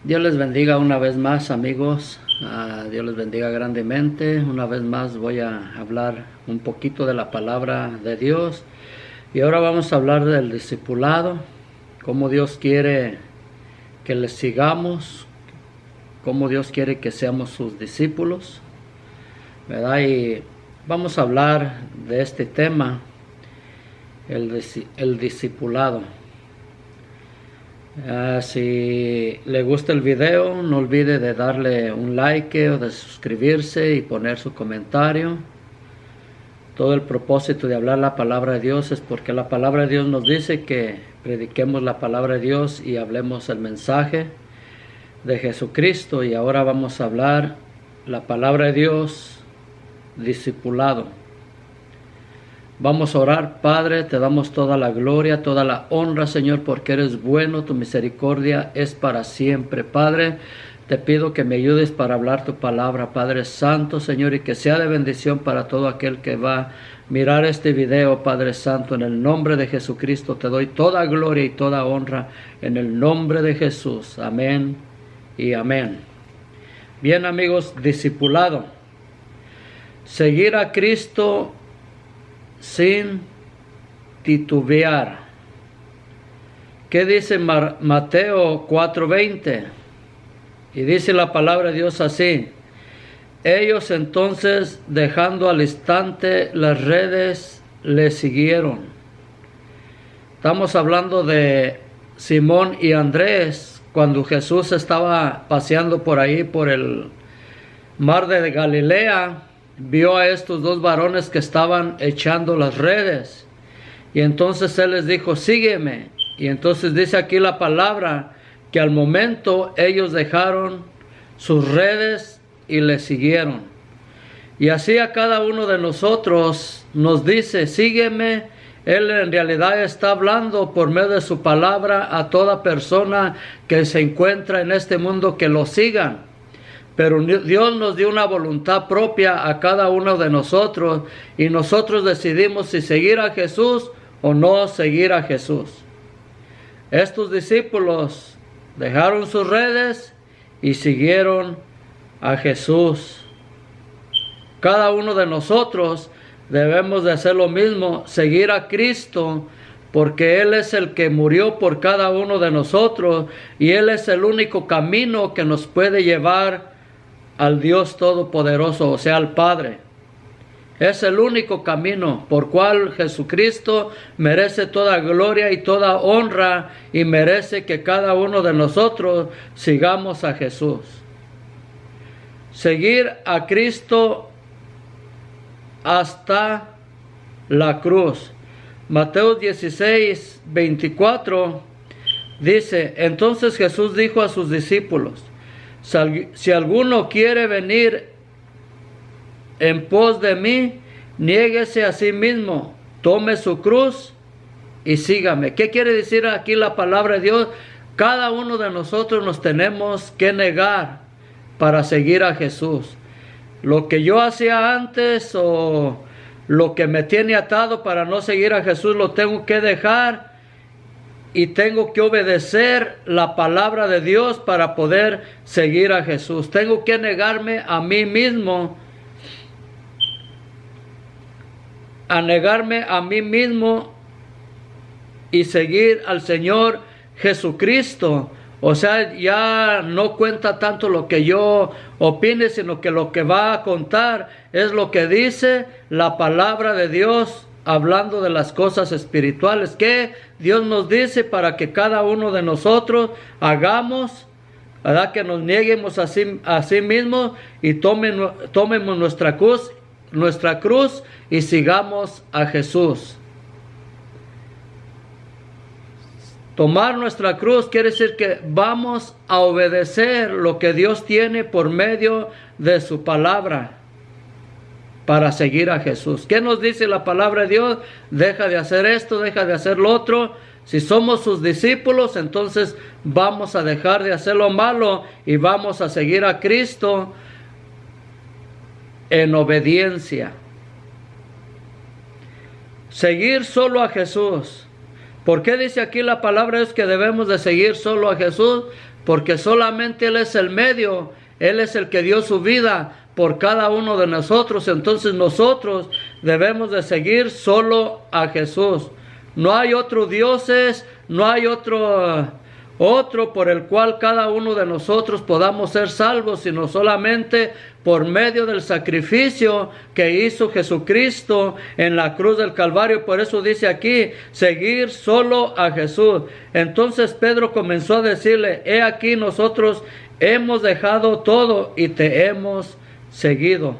Dios les bendiga una vez más, amigos. Dios les bendiga grandemente. Una vez más voy a hablar un poquito de la palabra de Dios. Y ahora vamos a hablar del discipulado, cómo Dios quiere que le sigamos, cómo Dios quiere que seamos sus discípulos, ¿verdad? Y vamos a hablar de este tema, el discipulado. Si le gusta el video, no olvide de darle un like o de suscribirse y poner su comentario. Todo el propósito de hablar la palabra de Dios es porque la palabra de Dios nos dice que prediquemos la palabra de Dios y hablemos el mensaje de Jesucristo. Y ahora vamos a hablar la palabra de Dios, discipulado. Vamos a orar. Padre, te damos toda la gloria, toda la honra, Señor, porque eres bueno, tu misericordia es para siempre. Padre, te pido que me ayudes para hablar tu palabra, Padre Santo, Señor, y que sea de bendición para todo aquel que va a mirar este video, Padre Santo. En el nombre de Jesucristo te doy toda gloria y toda honra, en el nombre de Jesús. Amén y amén. Bien, amigos, discipulado. Seguir a Cristo sin titubear. ¿Qué dice Mateo 4:20? Y dice la palabra de Dios así: ellos entonces, dejando al instante las redes, le siguieron. Estamos hablando de Simón y Andrés, cuando Jesús estaba paseando por ahí, por el mar de Galilea. Vio a estos dos varones que estaban echando las redes. Y entonces él les dijo: sígueme. Y entonces dice aquí la palabra que al momento ellos dejaron sus redes y le siguieron. Y así a cada uno de nosotros nos dice: sígueme. Él en realidad está hablando por medio de su palabra a toda persona que se encuentra en este mundo que lo sigan. Pero Dios nos dio una voluntad propia a cada uno de nosotros y nosotros decidimos si seguir a Jesús o no seguir a Jesús. Estos discípulos dejaron sus redes y siguieron a Jesús. Cada uno de nosotros debemos de hacer lo mismo, seguir a Cristo, porque Él es el que murió por cada uno de nosotros y Él es el único camino que nos puede llevar al Dios Todopoderoso, o sea, al Padre. Es el único camino por cual Jesucristo merece toda gloria y toda honra y merece que cada uno de nosotros sigamos a Jesús. Seguir a Cristo hasta la cruz. Mateo 16:24 dice: entonces Jesús dijo a sus discípulos: si alguno quiere venir en pos de mí, niéguese a sí mismo, tome su cruz y sígame. ¿Qué quiere decir aquí la palabra de Dios? Cada uno de nosotros nos tenemos que negar para seguir a Jesús. Lo que yo hacía antes o lo que me tiene atado para no seguir a Jesús lo tengo que dejar. Y tengo que obedecer la palabra de Dios para poder seguir a Jesús. Tengo que negarme a mí mismo. Y seguir al Señor Jesucristo. O sea, ya no cuenta tanto lo que yo opine, sino que lo que va a contar es lo que dice la palabra de Dios, hablando de las cosas espirituales que Dios nos dice para que cada uno de nosotros hagamos, ¿verdad? Que nos nieguemos a sí mismos y tomemos nuestra cruz y sigamos a Jesús. Tomar nuestra cruz quiere decir que vamos a obedecer lo que Dios tiene por medio de su palabra para seguir a Jesús. ¿Qué nos dice la palabra de Dios? Deja de hacer esto, deja de hacer lo otro. Si somos sus discípulos, entonces vamos a dejar de hacer lo malo y vamos a seguir a Cristo en obediencia. Seguir solo a Jesús. ¿Por qué dice aquí la palabra es que debemos de seguir solo a Jesús? porque solamente Él es el medio, Él es el que dio su vida por cada uno de nosotros. Entonces nosotros debemos de seguir solo a Jesús. No hay otros dioses, no hay otro por el cual cada uno de nosotros podamos ser salvos, sino solamente por medio del sacrificio que hizo Jesucristo en la cruz del Calvario. Por eso dice aquí, seguir solo a Jesús. Entonces Pedro comenzó a decirle, he aquí nosotros hemos dejado todo y te hemos seguido.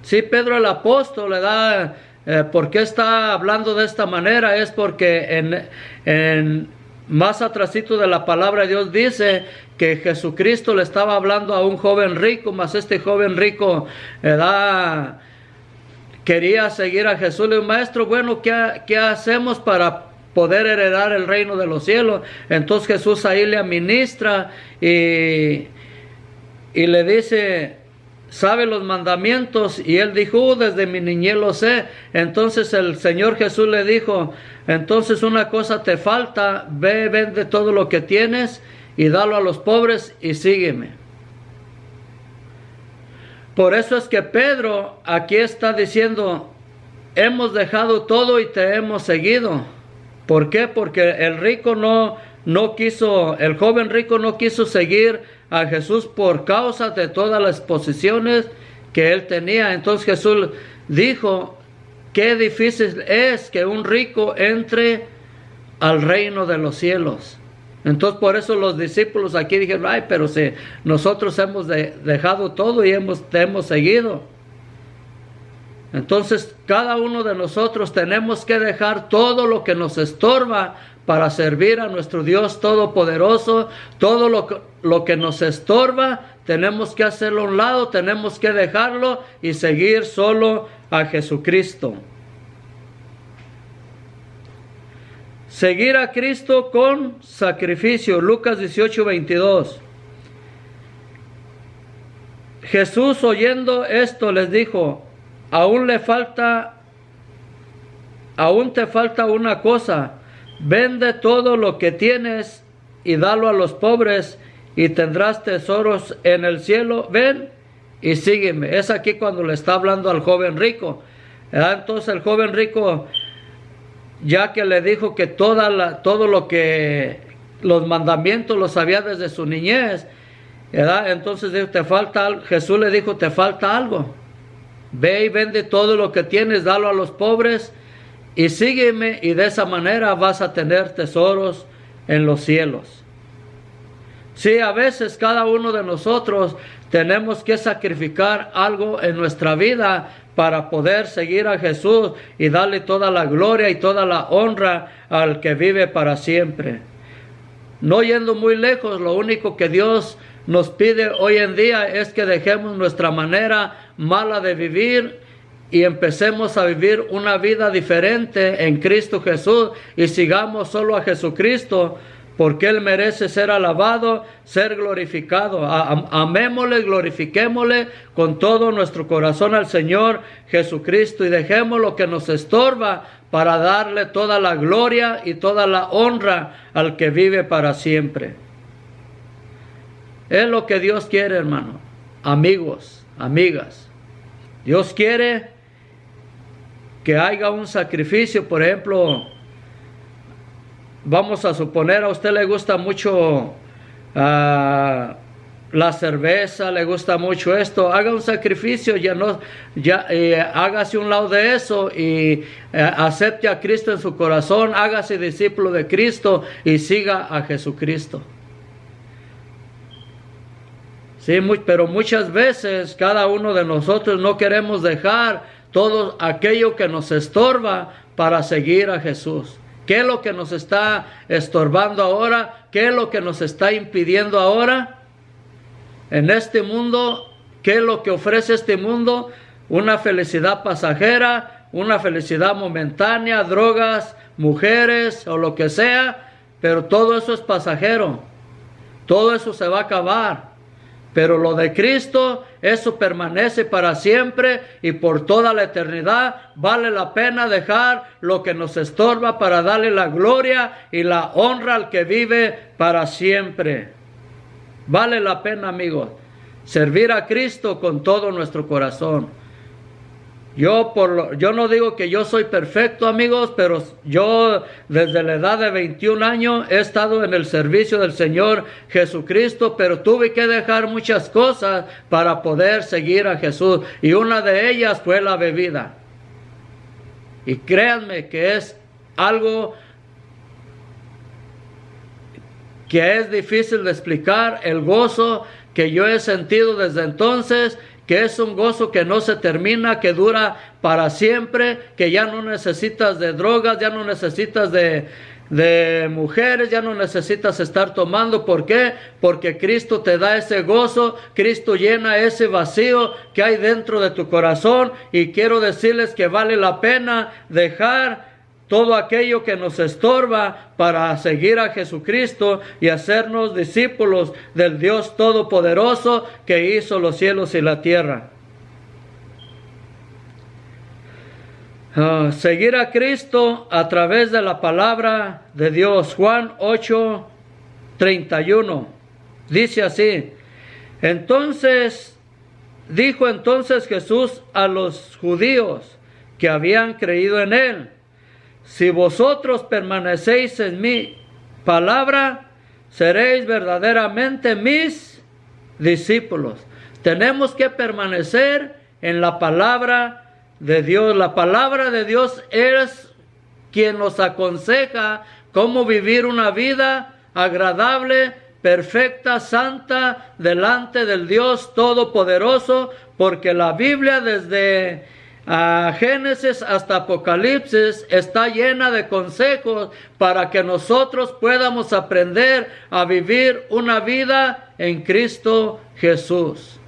Sí, Pedro el apóstol le da, ¿por qué está hablando de esta manera? Es porque más atrasito de la palabra de Dios dice que Jesucristo le estaba hablando a un joven rico, mas este joven rico quería seguir a Jesús. Le dijo, maestro, bueno, ¿qué hacemos para poder heredar el reino de los cielos? Entonces Jesús ahí le administra y le dice, ¿sabe los mandamientos? Y él dijo, desde mi niñez lo sé. Entonces el Señor Jesús le dijo, entonces una cosa te falta, ve, vende todo lo que tienes y dalo a los pobres y sígueme. Por eso es que Pedro aquí está diciendo, hemos dejado todo y te hemos seguido. ¿Por qué? Porque el joven rico no quiso seguir a Jesús por causa de todas las posesiones que él tenía. Entonces Jesús dijo, qué difícil es que un rico entre al reino de los cielos. Entonces por eso los discípulos aquí dijeron, ay, pero si nosotros hemos dejado todo y te hemos seguido. Entonces cada uno de nosotros tenemos que dejar todo lo que nos estorba para servir a nuestro Dios Todopoderoso. Todo lo que nos estorba tenemos que hacerlo a un lado, tenemos que dejarlo y seguir solo a Jesucristo. Seguir a Cristo con sacrificio. Lucas 18:22. Jesús, oyendo esto, les dijo, aún te falta una cosa. Vende todo lo que tienes y dalo a los pobres y tendrás tesoros en el cielo. Ven y sígueme. Es aquí cuando le está hablando al joven rico. Entonces el joven rico, ya que le dijo que todo lo que los mandamientos los sabía desde su niñez, entonces dijo, Jesús le dijo, te falta algo. Ve y vende todo lo que tienes, dalo a los pobres y sígueme, y de esa manera vas a tener tesoros en los cielos. Sí, a veces cada uno de nosotros tenemos que sacrificar algo en nuestra vida para poder seguir a Jesús y darle toda la gloria y toda la honra al que vive para siempre. No yendo muy lejos, lo único que Dios nos pide hoy en día es que dejemos nuestra manera mala de vivir y empecemos a vivir una vida diferente en Cristo Jesús y sigamos solo a Jesucristo, porque Él merece ser alabado, ser glorificado. Amémosle, glorifiquémosle con todo nuestro corazón al Señor Jesucristo y dejemos lo que nos estorba para darle toda la gloria y toda la honra al que vive para siempre. Es lo que Dios quiere, hermano, amigos, amigas. Dios quiere que haya un sacrificio. Por ejemplo, vamos a suponer, a usted le gusta mucho la cerveza, le gusta mucho esto, haga un sacrificio, hágase un lado de eso y acepte a Cristo en su corazón, hágase discípulo de Cristo y siga a Jesucristo. Sí, pero muchas veces cada uno de nosotros no queremos dejar todo aquello que nos estorba para seguir a Jesús. ¿Qué es lo que nos está estorbando ahora? ¿Qué es lo que nos está impidiendo ahora? En este mundo, ¿qué es lo que ofrece este mundo? Una felicidad pasajera, una felicidad momentánea, drogas, mujeres o lo que sea, pero todo eso es pasajero. Todo eso se va a acabar. Pero lo de Cristo, eso permanece para siempre y por toda la eternidad. Vale la pena dejar lo que nos estorba para darle la gloria y la honra al que vive para siempre. Vale la pena, amigos, servir a Cristo con todo nuestro corazón. Yo no digo que yo soy perfecto, amigos, pero yo desde la edad de 21 años he estado en el servicio del Señor Jesucristo, pero tuve que dejar muchas cosas para poder seguir a Jesús, y una de ellas fue la bebida. Y créanme que es algo que es difícil de explicar, el gozo que yo he sentido desde entonces, que es un gozo que no se termina, que dura para siempre, que ya no necesitas de drogas, ya no necesitas de mujeres, ya no necesitas estar tomando. ¿Por qué? Porque Cristo te da ese gozo, Cristo llena ese vacío que hay dentro de tu corazón, y quiero decirles que vale la pena dejar todo aquello que nos estorba para seguir a Jesucristo y hacernos discípulos del Dios Todopoderoso que hizo los cielos y la tierra. Seguir a Cristo a través de la palabra de Dios. Juan 8:31 dice así: dijo entonces Jesús a los judíos que habían creído en él: si vosotros permanecéis en mi palabra, seréis verdaderamente mis discípulos. Tenemos que permanecer en la palabra de Dios. La palabra de Dios es quien nos aconseja cómo vivir una vida agradable, perfecta, santa, delante del Dios Todopoderoso, porque la Biblia desde Génesis hasta Apocalipsis está llena de consejos para que nosotros podamos aprender a vivir una vida en Cristo Jesús.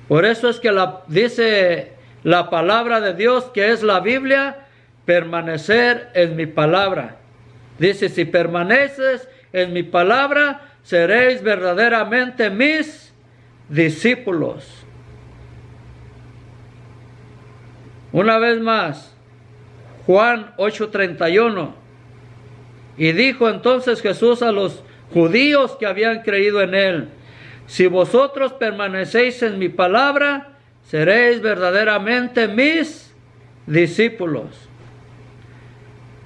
Por eso es que dice la palabra de Dios, que es la Biblia, permanecer en mi palabra. Dice: si permaneces en mi palabra, seréis verdaderamente mis discípulos. Una vez más, Juan 8:31. Y dijo entonces Jesús a los judíos que habían creído en él: si vosotros permanecéis en mi palabra, seréis verdaderamente mis discípulos.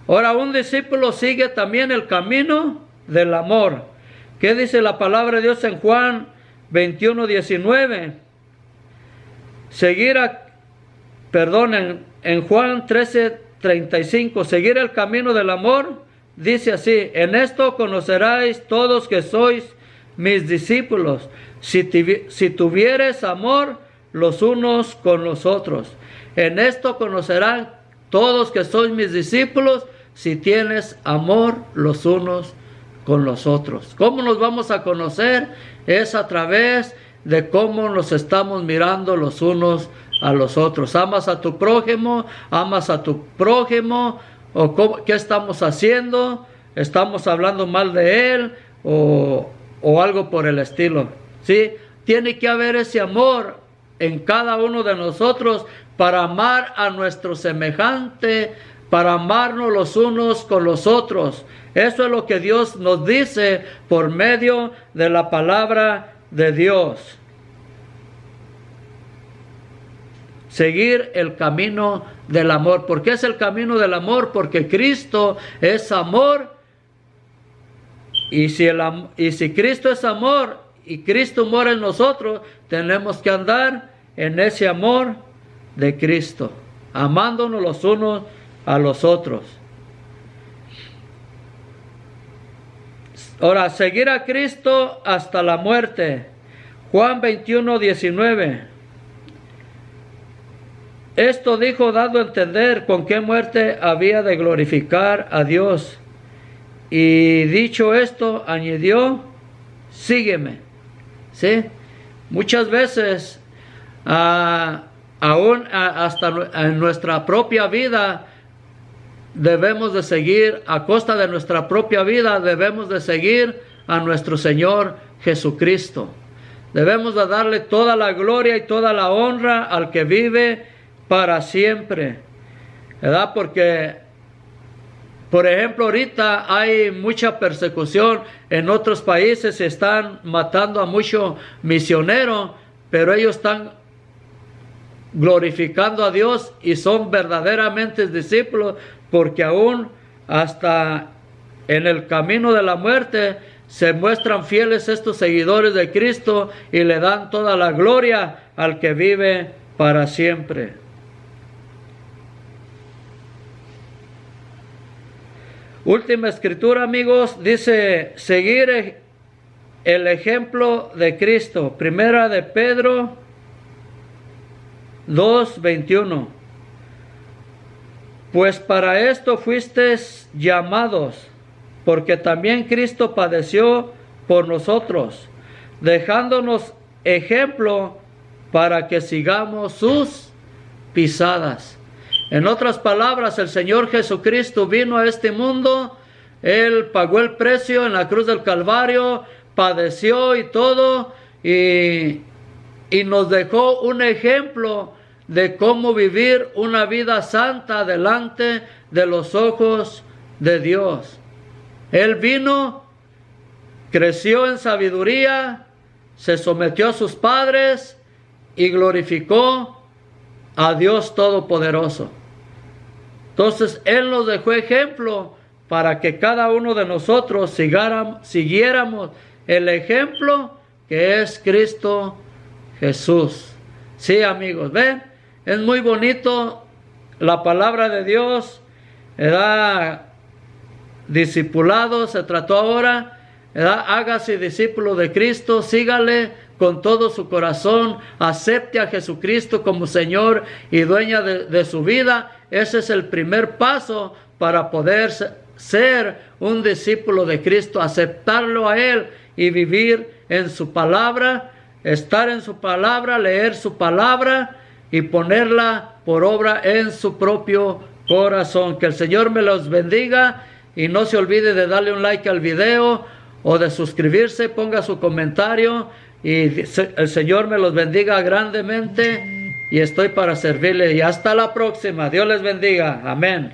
Ahora, un discípulo sigue también el camino del amor. ¿Qué dice la palabra de Dios en Juan 21:19? En Juan 13:35, seguir el camino del amor, dice así: en esto conoceráis todos que sois mis discípulos, si tuvieres amor los unos con los otros. En esto conocerán todos que sois mis discípulos, si tienes amor los unos con los otros. ¿Cómo nos vamos a conocer? Es a través de cómo nos estamos mirando los unos a los otros. ¿Amas a tu prójimo? ¿Amas a tu prójimo? ¿O qué estamos haciendo? ¿Estamos hablando mal de él? ¿O algo por el estilo? ¿Sí? Tiene que haber ese amor en cada uno de nosotros para amar a nuestro semejante, para amarnos los unos con los otros. Eso es lo que Dios nos dice por medio de la palabra de Dios. Seguir el camino del amor. ¿Por qué es el camino del amor? Porque Cristo es amor. Y si Cristo es amor y Cristo mora en nosotros, tenemos que andar en ese amor de Cristo, amándonos los unos a los otros. Ahora, seguir a Cristo hasta la muerte. Juan 21:19. Esto dijo dando a entender con qué muerte había de glorificar a Dios. Y dicho esto, añadió: sígueme. ¿Sí? Muchas veces, hasta en nuestra propia vida, debemos de seguir, a costa de nuestra propia vida, debemos de seguir a nuestro Señor Jesucristo. Debemos de darle toda la gloria y toda la honra al que vive para siempre, ¿verdad? Porque Por ejemplo, ahorita hay mucha persecución en otros países, se están matando a muchos misioneros, pero ellos están glorificando a Dios y son verdaderamente discípulos, porque aún hasta en el camino de la muerte se muestran fieles estos seguidores de Cristo y le dan toda la gloria al que vive para siempre. Última escritura, amigos, dice seguir el ejemplo de Cristo. Primera de Pedro 2:21. Pues para esto fuisteis llamados, porque también Cristo padeció por nosotros, dejándonos ejemplo para que sigamos sus pisadas. En otras palabras, el Señor Jesucristo vino a este mundo, Él pagó el precio en la cruz del Calvario, padeció y todo, y nos dejó un ejemplo de cómo vivir una vida santa delante de los ojos de Dios. Él vino, creció en sabiduría, se sometió a sus padres y glorificó a Dios Todopoderoso. Entonces Él nos dejó ejemplo para que cada uno de nosotros siguiéramos el ejemplo que es Cristo Jesús. Sí, amigos, ven, es muy bonito la palabra de Dios, discipulado se trató ahora, hágase discípulo de Cristo, sígale con todo su corazón, acepte a Jesucristo como Señor y dueña de su vida. Ese es el primer paso para poder ser un discípulo de Cristo, aceptarlo a Él y vivir en su palabra, estar en su palabra, leer su palabra y ponerla por obra en su propio corazón. Que el Señor me los bendiga y no se olvide de darle un like al video o de suscribirse, ponga su comentario y el Señor me los bendiga grandemente y estoy para servirle. Y hasta la próxima. Dios les bendiga. Amén.